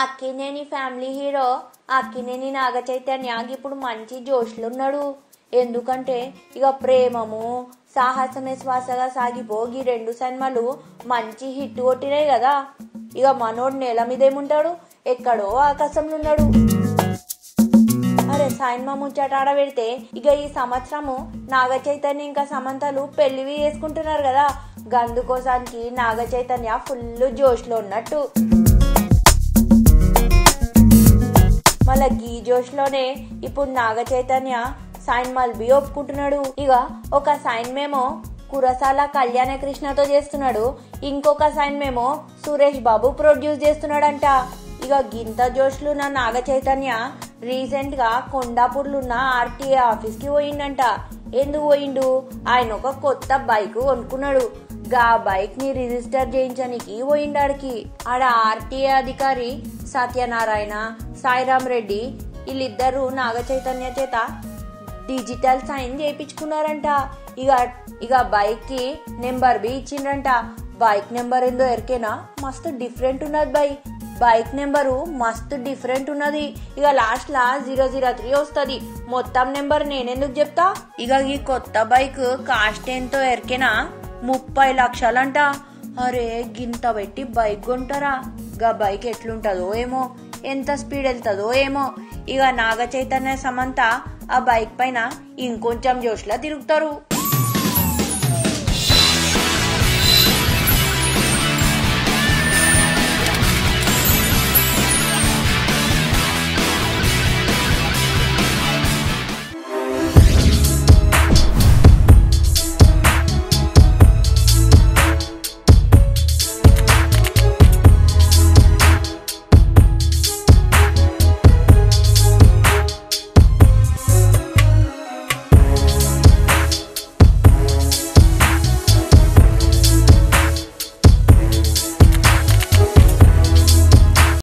Akkineni family hero Akkineni Naga Chaitanya ఇప్పుడు మంచి జోష్లో ఉన్నాడు. ఎందుకంటే ఇక ప్రేమము సాహసమే శ్వాసగా సాగిపోగి 2 సినిమాలు మంచి హిట్ కొట్టినాయి కదా. ఇక మనోడు నేల మీదేముంటాడు, ఎక్కడో ఆకాశంలో ఉన్నాడు. అరే సినిమా ముచ్చట ఆడబెడితే ఇక ఈ సంవత్సరము నాగ చైతన్య ఇంకా సమంతలు పెళ్లివి చేసుకుంటున్నారు కదా. గందుకోసానికి నాగ చైతన్య ఫుల్ జోష్లో ఉన్నట్టు. మళ్ళా గీ జోష్లోనే ఇప్పుడు నాగ చైతన్య సినిమాలు బి ఒప్పుకుంటున్నాడు. ఇక ఒక సినిమేమో కురసాల కళ్యాణ కృష్ణతో చేస్తున్నాడు, ఇంకొక సినిమేమో సురేష్ బాబు ప్రొడ్యూస్ చేస్తున్నాడంట. ఇక గింత జోష్లున్న నాగ చైతన్య రీసెంట్ గా కొండాపూర్లున్న ఆర్టీఏ ఆఫీస్ కి పోయిండంట. ఎందుకు పోయిండు? ఆయన ఒక కొత్త బైక్ కొనుక్కున్నాడు. గా బైక్ ని రిజిస్టర్ చేయించడానికి పోయిండాడికి. ఆడ ఆర్టీఏ అధికారి సత్యనారాయణ, సాయిరామ్ రెడ్డి వీళ్ళిద్దరూ నాగ చైతన్య చేత డిజిటల్ సైన్ చేయించుకున్నారంట. ఇక బైక్ కి నెంబర్ బి ఇచ్చిండ్రంట. బైక్ నెంబర్ ఏందో ఎరికేనా, మస్తు డిఫరెంట్ ఉన్నది. బైక్ నెంబరు మస్తు డిఫరెంట్ ఉన్నది. ఇక లాస్ట్ లా 003 వస్తుంది. మొత్తం నెంబర్ నేనెందుకు చెప్తా. ఇక ఈ కొత్త బైక్ కాస్ట్ ఎంతో ఎరికేనా, 30 లక్షలంట. అరే గింత పెట్టి బైక్ కొంటారా? గా బైక్ ఎట్లుంటదో ఏమో, ఎంత స్పీడ్ వెళ్తుందో ఏమో. ఇక నాగ చైతన్య సమంత ఆ బైక్ పైన ఇంకొంచెం జోష్లా తిరుగుతారు.